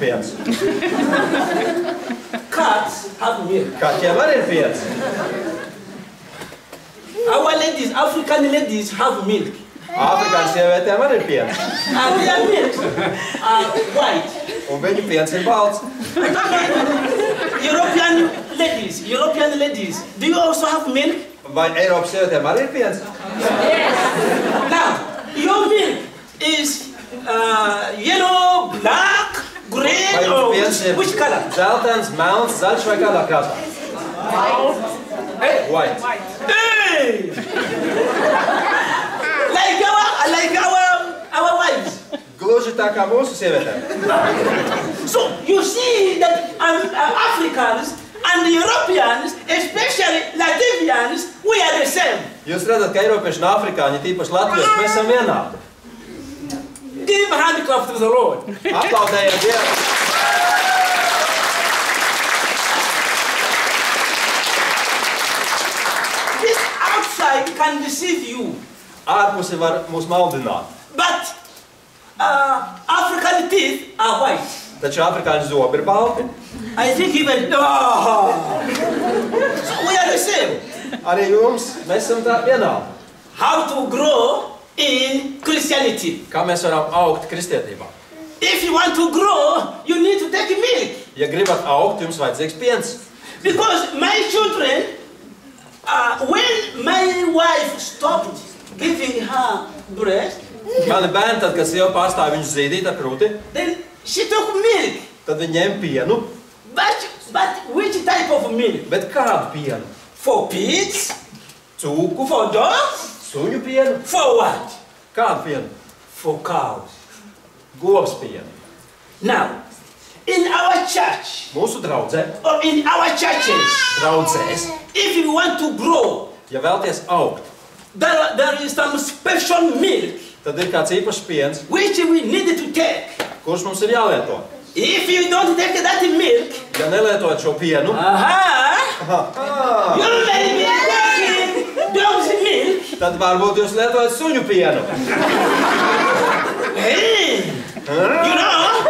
piens. Cats have milk. Kaķiem arī ir piens. Our ladies, African ladies have milk. Āfrikāņu sievietēm arī ir piens. And their milk are white. Un viņu piens ir balts. European ladies, do you also have milk? Vai Eiropas sievietēm arī ir piens? Yes. Now, your milk is yellow, black, green, or which color? Zeltains, melns, zaļš vai kādā krāsā? White. Hey! like our wives. Gluži tā kā mūsu sievietēm. So you see that Africans and Europeans, especially Latvians, we are the same. Jūs redzat, ka Eiropieši un Afrikāņi, tīpaši latvieši, mēs esam vienādi. Give a hand clap to the Lord. Aplaudējiet Dievu. This outside can deceive you. Ārpusi var mūs maldināt. But African teeth are white. Taču afrikāņu zobi ir balti. I think even so we are the same. Arī jums, mēs esam tā vienādi. How to grow in Christianity? Kā mēs varam augt kristietībā? If you want to grow, you need to take milk. Ja gribat augt, jums vajadzīgs piens. Because my children, when my wife stopped giving her breast, Mani bērni, tad, kad sieva pārstāja viņus zīdīt ar krūti, then she took milk. tad viņi ņem pienu. But which type of milk? Bet kādu pienu? For pigs? Cūku, For dogs? suņu pienu? For what? Kādu pienu? For cows. Govs pienu. Now, in our church, Mūsu draudzē, or in our churches, draudzēs, if you want to grow, ja vēlties augt, there is some special milk tad ir kāds īpašs piens, which we need to take. kurš mums ir jālieto. If you don't take that milk, Ja nelietot šo pienu, you may be taking dog's milk. tad varbūt jūs lietojat suņu pienu. Hey, you know,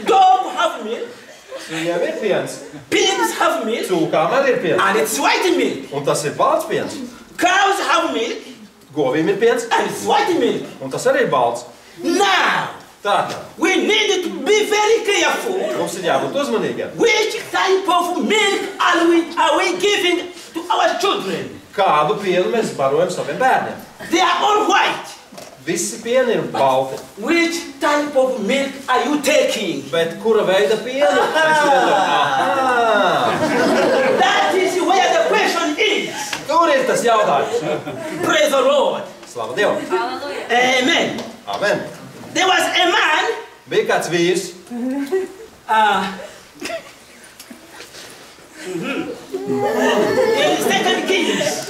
dogs have milk, Viņiem ir piens. pigs have milk, Cūkām arī ir piens. and it's white milk. Un tas ir balts piens. Cows have milk, Govīm ir piens. and it's white milk. Un tas arī ir balts. Now, Tātad, we need to be very careful. mums ir jābūt uzmanīgiem. Which type of milk are we giving to our children? Kādu pienu mēs barojam saviem bērniem? They are all white. Visi pieni ir balti. Which type of milk are you taking? Bet kura veida pienu mēs lietojam? That is where the question is. Tur ir tas jautājums. Praise the Lord. Slavu Dievu. Amen. Amen. There was a man. Bija kāds vīrs. In 2 Kings.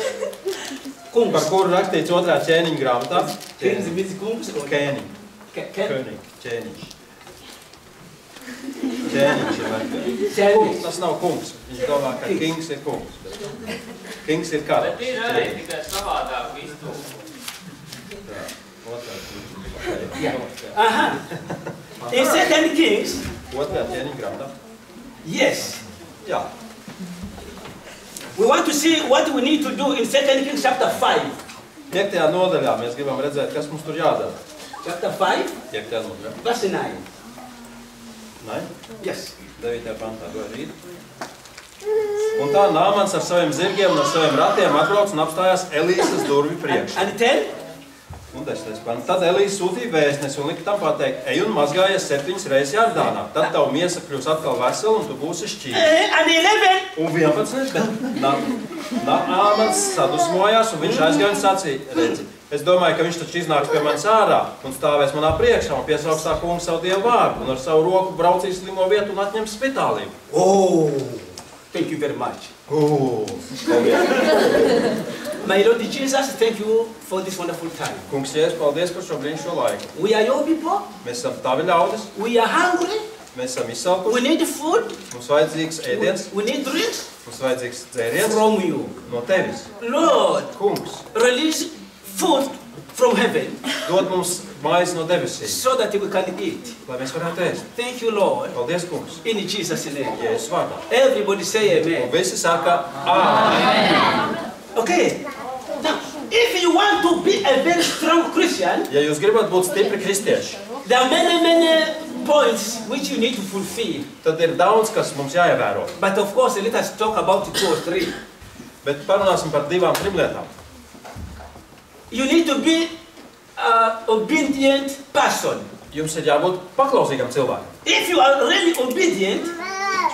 Par kuru rakstīts 2. ķēniņa grāmatā. Kings means kungs or Ķēniņ. König. Ķēniņš. Ķēniņš ir vajag. Tas nav kungs. Viņš domā, ka kings ir kungs. Kings ir karalis. Bet ir arī tikai savādāk vistu. In 2 Kings. 2. ķēniņa grāmatā. Yes. Jā. We want to see what we need to do in 2 Kings chapter 5. 5. nodaļā mēs gribam redzēt, kas mums tur jādara. Chapter 5, 5. nodaļā. verse 9. Nē? Yes. 9. pantā. Rīt. Un tā Nāmans ar saviem zirgiem un ar saviem ratiem atbrauc un apstājās Elīsas durvi priekšā. And 10. Un 10. pants. Tad Elīsa sūtīja vēstnesi un lika tam pateikt, ej un mazgājies 7 reizes Jardānā. Tad tavu miesa kļūs atkal vesela un tu būsi šķīri. And 11. Un 11. bet Nāmans sadusmojās un viņš aizgāja un sacīja, redzi, es domāju, ka viņš taču iznāks pie manis ārā un stāvēs manā priekšā un piesauks tā kungu savu Dievu vārdu un ar savu roku braucīs slimo vietu un atņems spitālību. Oh, thank you very much. My Lord Jesus, thank you for this wonderful time. Kungs, Jēzus, paldies par šo brīnišķīgo laiku. We are your people. Mēs esam tavi ļaudis, We are hungry. mēs esam We izsalkuši, need food. mums vajadzīgs ēdiens, We need drinks mums vajadzīgs dzēriens from you. no tevis. Lord, Kungs, release food from heaven dod mums maizi no debesīm, so that we can eat. lai mēs varētu ēst. Thank you, Lord. Paldies, kungs. In Jesus' name. Jēzus vārdā. Everybody say Un amen. visi saka, āmen. Okay. Now, if you want to be a very strong Christian, Ja jūs gribat būt stipri kristieši, there are many points which you need to fulfill. tad ir daudz, kas mums jāievēro. But of course, let us talk about 2 or 3. Bet parunāsim par 2, 3 lietām. You need to be an obedient person. Jums ir jābūt paklausīgam cilvēkam. If you are really obedient,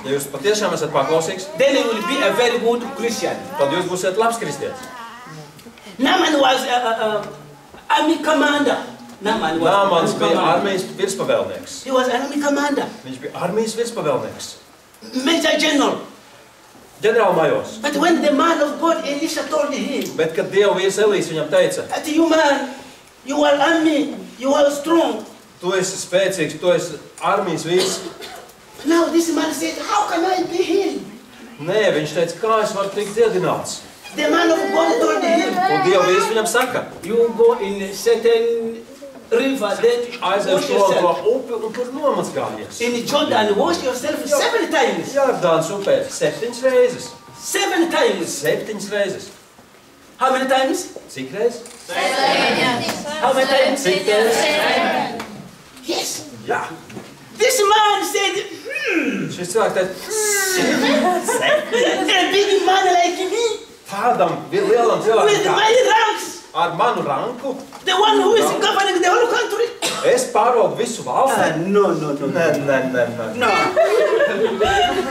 Ja jūs patiešām esat paklausīgs, then you will be a very good Christian. tad jūs būsiet labs kristietis. Naaman was army commander. Naaman was Nāmans bija commander. armijas virspavēlnieks. He was army commander, Viņš bija armijas virspavēlnieks. major general. Ģenerālmajors. But when the man of God Elisha told him Bet, kad Dieva vīrs Elijas viņam teica, that you man, you are army, you are strong. tu esi spēcīgs, tu esi armijas vīrs. Now this man said, how can I be healed? Nē, viņš teica, kā es varu tikt dziedināts. The man of God told him, Un Dieva vīrs viņam saka, you go in a certain river, then aizej wash to yourself. upi un tur nomazgājies. In Jordan, wash yourself 7 times. Jordānas upē 7 reizes. 7 times. 7 reizes. How many times? Cik reizes? How many times? Cik reizes? Yes. Jā. This man said, Šis cilvēks teica, a big man like me, tādam lielam with cilvēkam kā my ranks, ar manu ranku, the one who is governing the whole country. es pārvaldu visu valsti. No. Nē. No.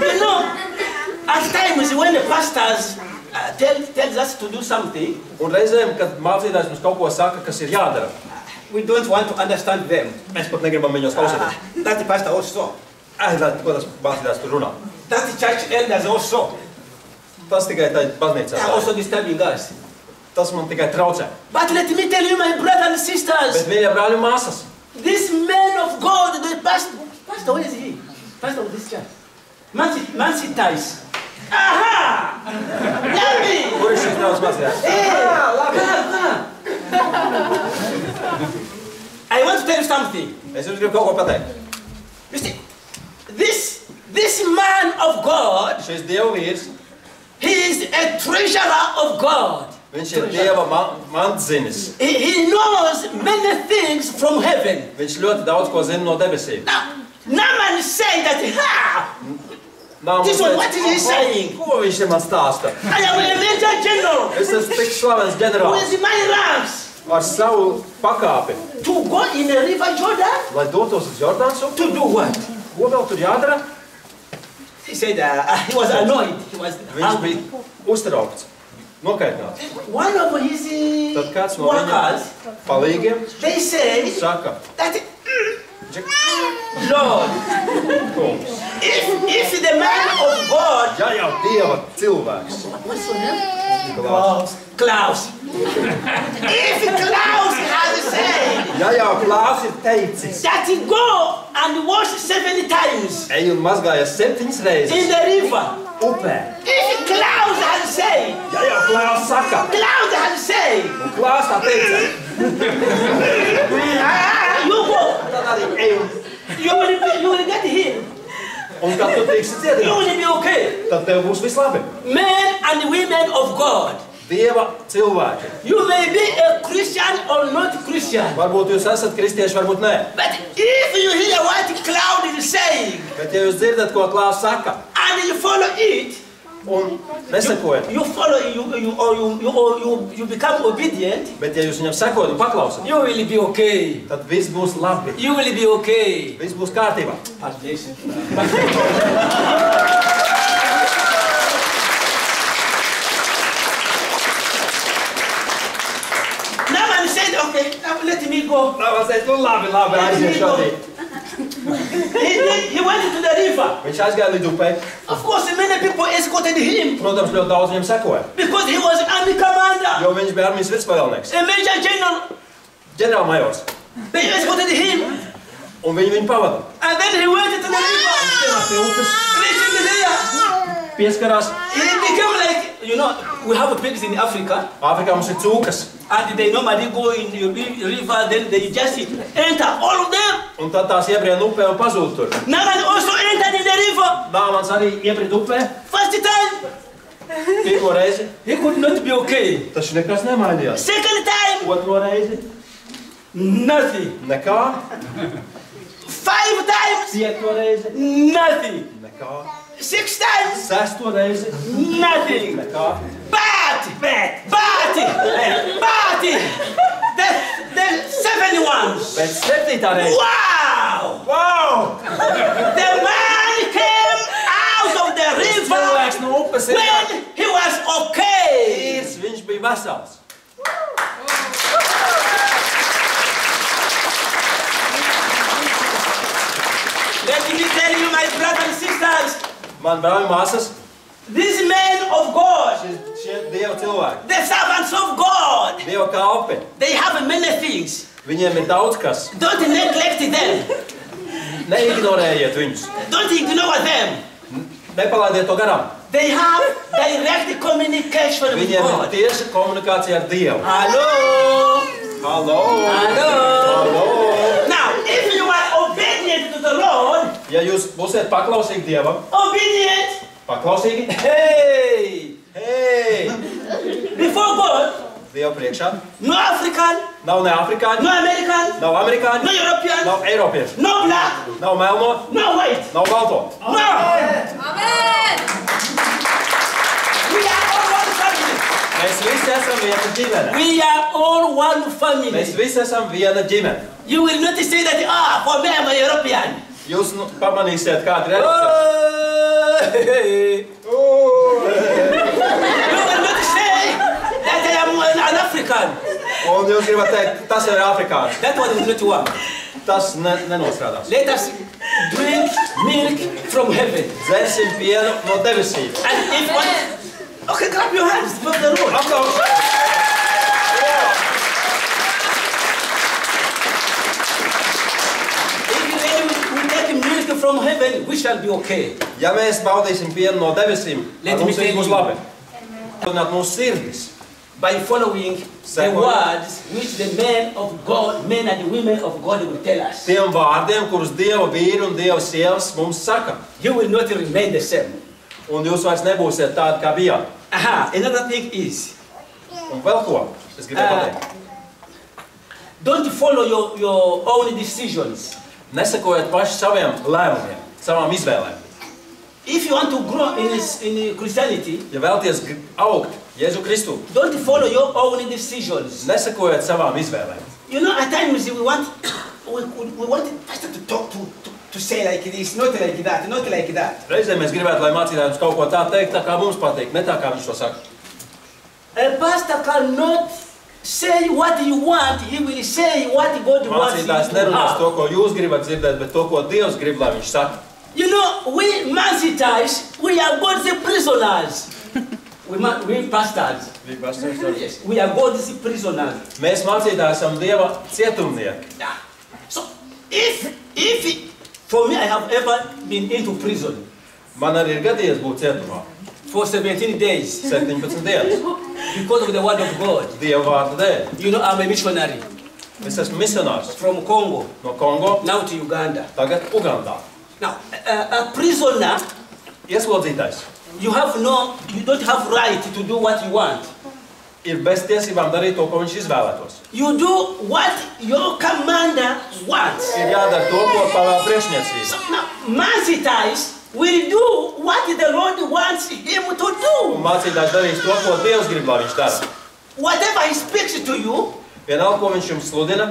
You know, at times when the pastors tells us to do something, Un reizēm, kad mācītājs mums kaut ko saka, kas ir jādara, we don't want to understand them. mēs pat negribam viņos klausīties. That the pastor also. Ko tas mācītājs tur runā? That church elders also. Tas tikai tā baznīcā. They are also disturbing us. Tas man tikai traucē. But let me tell you, my brothers and sisters, Bet mīļie brāļi un māsas, this man of God, the pastor, where is he? Pastor of this church. Mansi Tais. Aha! Yummy! kur ir šis Dievs mācītājs? Hey! I want to tell you something. Es jums gribu kaut ko pateikt. You see, this man of God, Šis Dieva vīrs, he is a treasurer of God. viņš ir Dieva mantzinis. He knows many things from heaven. Viņš ļoti daudz ko zina no debesīm. Now, Naaman said that, Nāmas This one, teica, what is he saying? Ko viņš te man stāsta? I am a major general Es esmu tik slavens ģenerālis with my ranks ar savu pakāpi, to go in the river Jordan lai dotos uz Jordānas upi. to do what? Ko vēl tur jādara? He said he was annoyed. He was Viņš angry. bija uztraukts, nokaitināts. One of his Tad kāds no workers, viņiem palīgiem they say saka, that, Lord, kungs, if the man of God, ja jau Dieva cilvēks, what's your name? Klaus. If Klaus has said ja jau Klās ir teicis, that he go and wash 7 times ej un mazgājies 7 in reizes the river, upē, if Klaus has said, ja jau Klās saka, Klaus has said, un Klās tā teica, you go, tad arī ej un, you will get him. un kad tu tiksi You dziedināts, will be okay. tad tev būs viss labi. Men and women of God, Dieva cilvēki. you may be a Christian or not Christian, Varbūt jūs esat kristieši, varbūt nē. but if you hear what Cloud is saying Bet ja jūs dzirdat, ko Klās saka, and you follow it, un nesakojat, you follow you become obedient, bet ja jūs viņam sekojat un paklausat, you will be okay. tad viss būs labi. You will be okay. Viss būs kārtībā. Naaman said, okay, now let me go. Nāmans teica, nu labi, aiziet šodien. He went to the river. Viņš aizgāja līdz upei. Of course, many people escorted him Protams, ļoti daudz viņam sekoja, because he was army commander, jo viņš bija armijas virspavēlnieks, a major general. ģenerālmajors, They escorted him, un viņu pavada. and then he went to the river. Pienāk pie upes, Reaching there, pieskarās, he became like you know, we have pigs in Africa, Āfrikā mums ir cūkas. and they normally go in the river, then they just enter all of them. Un tad tās iebrien upē un pazūd tur. Naaman also entered in the river. Nāmans arī iebrien upē. First time, Pirmo reizi. he could not be okay. Taču nekas nemainījās. Second time, Otro reizi. nothing. Nekā. 5 times, Pieto reizi. nothing. Nekā. 6 times, Sesto reizi. nothing. Nekā. But the 7 ones. Pēc 7. reizi. Wow! Wow! The man came out of the river Cilvēks no upes ir. when he was okay. Viņš bija vesels. Let me tell you, my brothers and sisters, Man brāļi māsas, these men of God, šie Dieva cilvēki, the servants of God, Dieva kalpi, they have many things. viņiem ir daudz kas. Don't neglect them. Neignorējiet viņus. Don't ignore them. Nepalaidiet to garām. They have direct communication with Viņiem ir God. tieša komunikācija ar Dievu. Hello? Hallo! Hello? Hallo! Now, if you are obedient to the Lord, Ja jūs būsiet paklausīgi Dievam, obedient, paklausīgi, hey, hei! before God, Dievu priekšā, no African, nav ne afrikāņi, no American, nav no amerikāņi, European, nav eiropieši, no black, nav melno, no white. nav balto. No! We are all one family. Mēs visi esam viena ģimene. We are all one Mēs family. visi esam viena ģimene. You will not say that, for me I'm a European. Jūs pamanīsiet, kāda ir eiropieši. Hey. You will not say that I am an African. Un jūs gribat teikt, tas jau ir afrikāņi. That one will not work. Tas nenostrādās. Let us drink milk from heaven. Dzersim pienu no debesīm. And if one... Okay, clap your hands for the Lord. Aplausi! If we take milk from heaven, we shall be okay. Ja mēs baudīsim pienu no debesīm, Let tad mums me tell būs you. labi. Runāt mūsu sirdis. By following the Second. words which the men of God, men and women of God will tell us. Tiem vārdiem, kurus Dieva vīri un Dieva sievas mums saka. You will not remain the same. Un jūs vairs nebūsiet tādi, kā bijāt. Aha, another thing is, Un vēl ko? Es gribēju pateikt. don't follow your own decisions. Nesakojiet paši saviem lēmumiem, savām izvēlēm. If you want to grow in Christianity, Ja vēlties augt Jēzu Kristu, don't follow your own decisions. nesakojiet savām izvēlēm. You know, at times we want pastor to talk to say like this, not like that, not like that. Reizēm mēs gribētu, lai mācītājums kaut ko tā teikt, tā kā mums patīk, ne tā kā viņš to saka. A pastor cannot say what you want, he will say what God wants you Mācītājs to nerunās to, have. ko jūs gribat dzirdēt, bet to, ko Dievs grib, lai viņš saka. You know, we mācītājs, we are God's prisoners. We pastors. Yes, we are God's prisoners. Mēs mācītāji esam Dieva cietumnieki. Yeah. So, if for me, I have ever been into prison Man arī ir gadījies būt cietumā for 17 days 17 dienas. because of the word of God. Dieva vārda dēļ. You know, I'm a missionary Es esmu misionārs from Congo, no Kongo, now to Uganda. tagad Ugandā. Now, a prisoner, Ieslodzītais you don't have right to do what you want. ir bez tiesībām darīt to, ko viņš izvēlētos. You do what your commander wants. Ir jādara to, ko pavēl priekšniecība. So now, mācītājs will do what the Lord wants him to Un do. mācītājs darīs to, ko Dievs grib, lai viņš dara. Whatever he speaks to you, Vienalga, ko viņš jums sludina,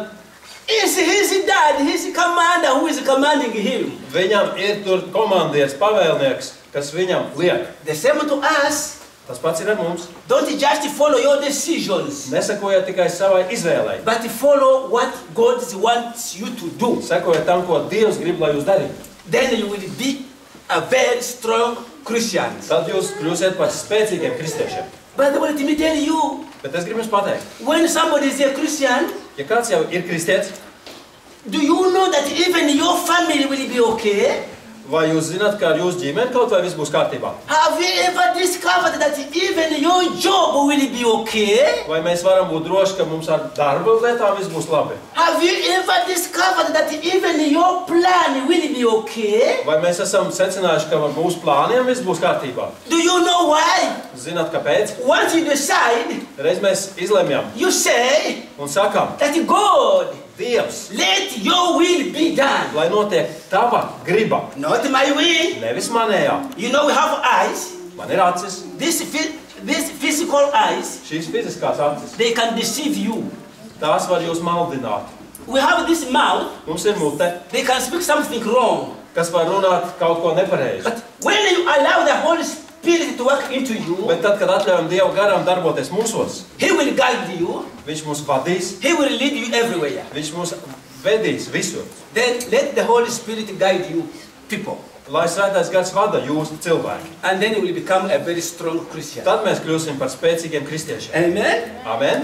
is his dad, his commander who is commanding him. viņam ir tur komandieris, pavēlnieks, kas viņam liek. The same to us. Tas pats ir ar mums. Don't just follow your decisions, Nesakojiet tikai savai izvēlei. but follow what God wants you to do. Sekojiet tam, ko Dievs grib, lai jūs darītu. Then you will be a very strong Christian. Tad jūs kļūsiet par spēcīgiem kristiešiem. But let me tell you, Bet es gribu jums pateikt, when somebody is a Christian, ja kāds jau ir kristietis, do you know that even your family will be okay? Vai jūs zināt, ka ar jūsu ģimeni kaut vai viss būs kārtībā? Have you ever discovered that even your job will be okay? Vai mēs varam būt droši, ka mums ar darba lietām viss būs labi? Have you ever discovered that even your plan will be okay? Vai mēs esam secinājuši, ka ar mūsu plāniem viss būs kārtībā? Do you know why? Zināt, kāpēc? Once you decide, Reiz mēs izlemjam you say un sakam, that God, Dievs, let your will be done. lai notiek tava griba, Not my will. nevis manējā. You know we have eyes. Man ir acis, These physical eyes, šīs fiziskās acis. they can deceive you. Tās var jūs maldināt. We have this mouth. Mums ir mute, They can speak something wrong. kas var runāt kaut ko nepareizi. But when you allow the Holy Spirit to work into you, Bet tad, kad atļaujam Dievu garam darboties mūsos, He will guide you. Viņš mūs vadīs, He will lead you everywhere. Viņš mūs vedīs visur. Then let the Holy Spirit guide you, people. Lai Svētais Gars vada jūsu cilvēki. And then you will become a very strong Christian. Tad mēs kļūsim par spēcīgiem kristiešiem. Amen? Amen?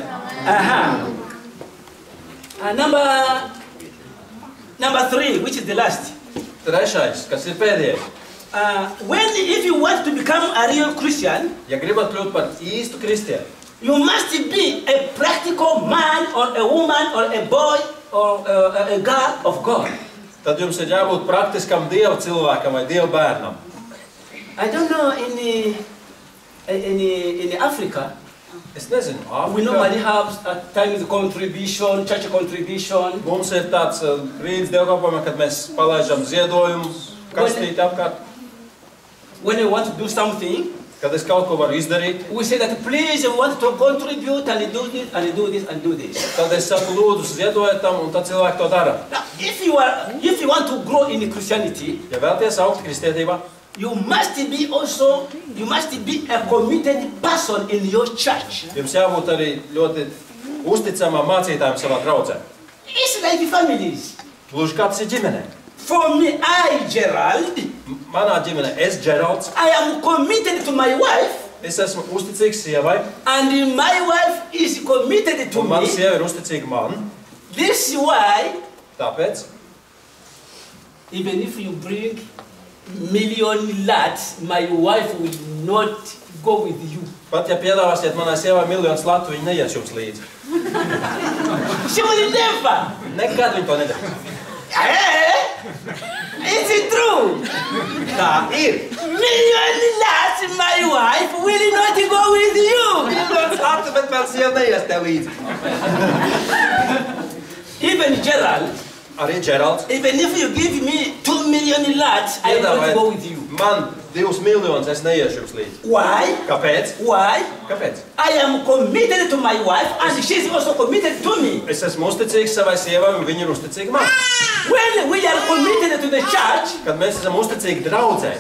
Number 3, which is the last. Trešais, kas ir pēdējais. If you want to become a real Christian, Ja gribat kļūt par īstu kristieti, you must be a practical man or a woman or a boy or a girl of God. tad jums ir jābūt praktiskam Dieva cilvēkam vai Dieva bērnam. I don't know in Africa, Es nezinu, we normally Āfrikā have at times contribution, church contribution. mums ir tāds brīdis dievkalpojumā, kad mēs palaižam ziedojumus, kastīti apkārt. When we want to do something, Kad es kaut ko varu izdarīt, we say that please we want to contribute and do this and do this and do this. tad es saku lūdzu ziedojiet tam, un tad cilvēki to dara. Now, if you want to grow in Christianity, Ja vēlties augt kristietībā, you must be a committed person in your church. jums jābūt arī ļoti uzticamam mācītājam savā draudzē. It's like families. Gluži kā tas ir ģimenē. For me, Gerald, Manā ģimenē es, Džeralds, I am committed to my wife, es esmu uzticīgs sievai, and my wife is committed to un mana me. sieva ir uzticīga man. This is why, Tāpēc, even if you bring million lads, my wife will not go with you. pat ja piedāvāsiet manai sievai miljonus latu, viņa neies jums līdzi. She will never. Nekad viņa to nedarīs. Is it true? Tā ir. Million lads, my wife will not go with you. Miljonus latu, bet vēl sieva neies tev līdzi. Even Gerald, Arī Džeralds. even if you give me 2 million lads, I will not Piedāvājiet go with you. man 2 miljonus, es neiešu jums līdzi. Why? Kāpēc? Why? Kāpēc? I am committed to my wife and she is also committed to me. Es esmu uzticīgs savai sievai, un viņa ir uzticīga man. When we are committed to the church, Kad mēs esam uzticīgi draudzē,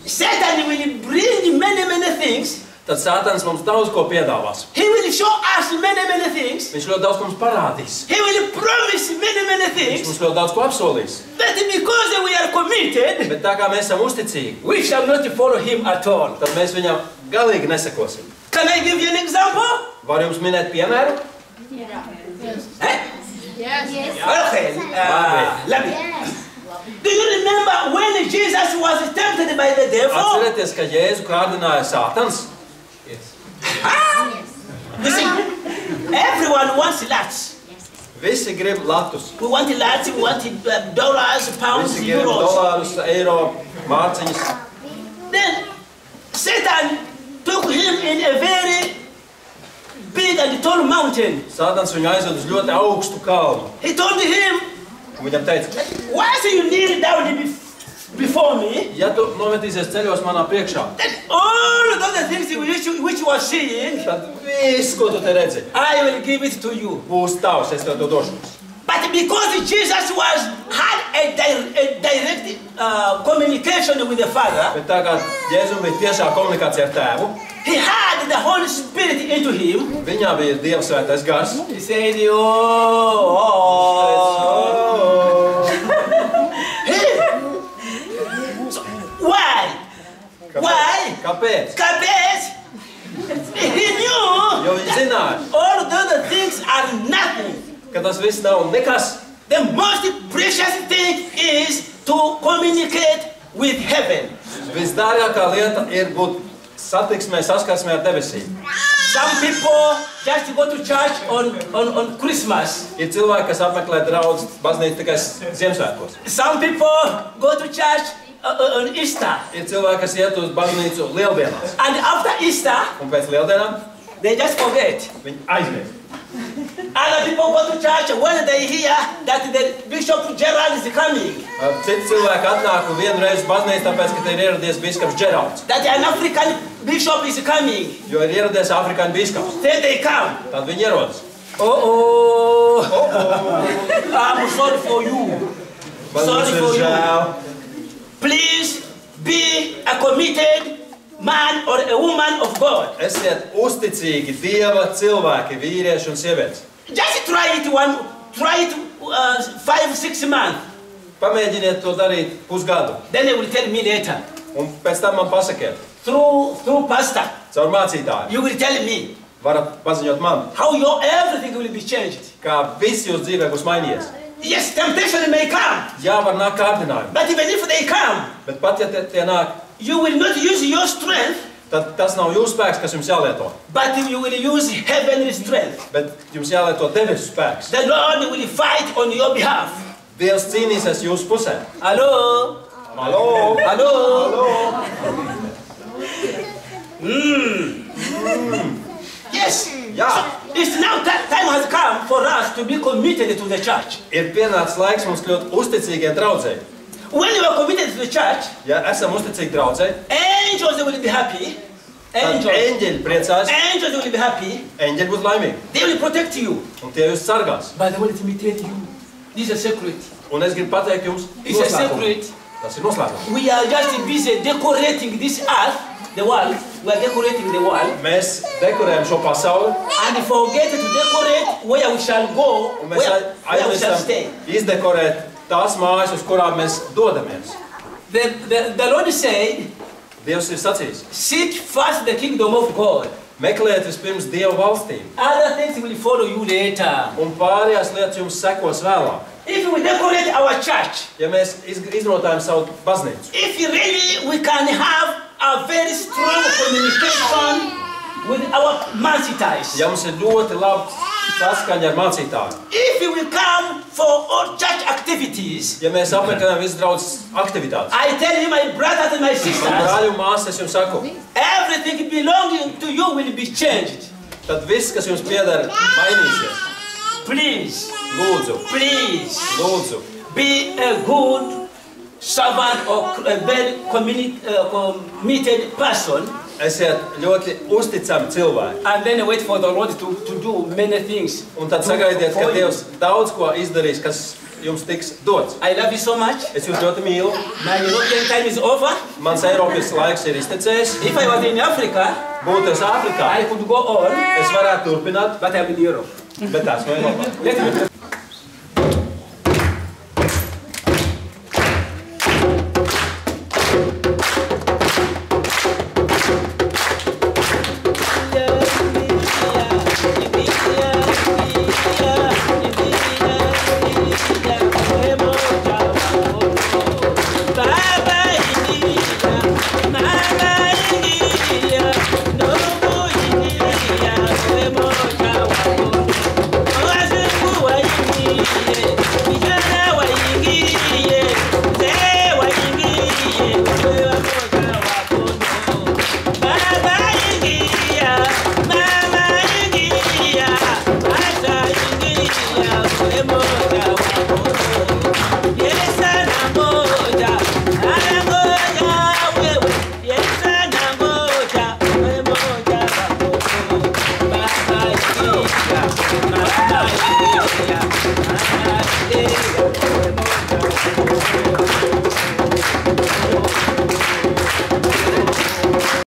Satan will bring many things. tad Sātans mums daudz ko piedāvās. He will show us many things. Viņš ļoti daudz ko mums parādīs. He will promise many Viņš things. mums ļoti daudz ko apsolīs. But because we are committed, Bet tā kā mēs esam uzticīgi, we shall not follow him at all. tad mēs viņam galīgi nesekosim. Can I give you an example? Var jums minēt piemēru? Eh? Yes. Okay. Let me. Do you remember when Jesus was tempted by the devil? Atcerieties, ka Jēzu kārdināja Sātans. You see, everyone wants lots. Visi grib latus. We want lots, we want dollars, pounds, Visi grib euros. dolārus, eiro, mārciņas. Then Satan took him in a very big and tall mountain. Sātans viņu aizved uz ļoti augstu kalnu. He told him, Un viņam teica, why do you kneel down before me? ja tu nometīsies ceļos manā priekšā, Then all those things which you are seeing, tad viss, ko tu te redzi, I will give it to you. būs tavs, es tev to došu. But because Jesus had a direct communication with the Father, Bet tā kā Jēzum bija tiešā komunikācija ar tēvu, he had the Holy Spirit into him. viņā bija Dieva svētais gars. He said, oh. So, why? Why? Kāpēc? Because he knew Jo viņi zināja, all those things are nothing. ka tas viss nav nekas. The most precious thing is to communicate with heaven. Visdārgākā lieta ir būt satiksmē, saskarsmē ar debesīm. Some people just go to church on Christmas. Ir cilvēki, kas apmeklē draugus baznīcu tikai Ziemassvētkos. Some people go to church on Easter. Ir cilvēki, kas iet uz baznīcu Lieldienās. And after Easter, Un pēc Lieldienām they just forget. viņi aizmirst. Other people go to church when they hear that the Bishop Gerald is coming. Citi cilvēki atnāk un vienu reizi uz baznīcu, tāpēc, ka te ir ieradies biskups Geralds. That an African bishop is coming. Jo ir ieradies afrikāņu biskups. Then they come. Tad viņi ierodas. Oh, I'm sorry for you. Man Sorry mums ir for you. žēl. Please be a committed man or a woman of God. Esiet uzticīgi Dieva cilvēki, vīrieši un sievietes. Just try it 5-6 months. Pamēģiniet to darīt pusgadu. Then they will tell me later. Un pēc tam man pasakiet, Through pastor, caur mācītāju, you will tell me varat paziņot man, how your everything will be changed. kā viss jūsu dzīvē būs mainījies. Yes, temptation may come, Jā, var nākt kārdinājumi, but even if they come, bet pat ja tie nāk, you will not use your strength, tad tas nav jūsu spēks, kas jums jālieto, but you will use heavenly strength. bet jums jālieto debesu spēks. The Lord will fight on your behalf. Dievs cīnīsies jūsu pusē. Hello? Halo! Hello? Yes. Jā, It's now time has come for us to be committed to the church. ir pienācis laiks mums kļūt uzticīgiem draudzēji. When you are committed to the church, Ja esam uzticīgi draudzēji, angels will be happy. tad Angels. eņģeļi priecās, Angels will be happy. eņģeļi būs laimīgi, They will protect you. un tie jūs sargās. But they will imitate you. This is a secret. Un es gribu pateikt jums, It's a noslēpumu. secret. Tas ir noslēpums. We are just busy decorating this earth, the world. We are decorating the world. Mēs dekorējam šo pasauli, And forget to decorate where we shall go, un mēs where we shall aizmirstam stay. izdekorēt tās mājas, uz kurām mēs dodamies. The Lord said, Dievs ir sacījis, seek first the kingdom of God. meklējiet vispirms Dieva valstību, Other things will follow you later. un pārējās lietas jums sekos vēlāk. If we decorate our church, Ja mēs izrotājam savu baznīcu, if really we can have a very strong communication with our mācītājs, ja mums ir ļoti laba saskaņa ar mācītāju, if we come for all church activities, ja mēs apmeklējam visu draudzes aktivitātes, I tell you, my brothers and my sisters, brāļi un māsas, es jums saku, everything belonging to you will be changed. tad viss, kas jums pieder, mainīsies. Please, Lūdzu, please, lūdzu, be a good servant or a very committed person, esiet ļoti uzticami cilvēki. and then wait for the Lord to do many things. Un tad sagaidiet, ka Dievs daudz ko izdarīs, kas jums tiks dots. I love you so much. Es jūs ļoti mīlu. My European time is over. Mans Eiropas laiks ir iztecējis. If I was in Africa, Būtu es Āfrikā, I could go on, es varētu turpināt, but I'm in Europe. bet esmu Eiropā. Let me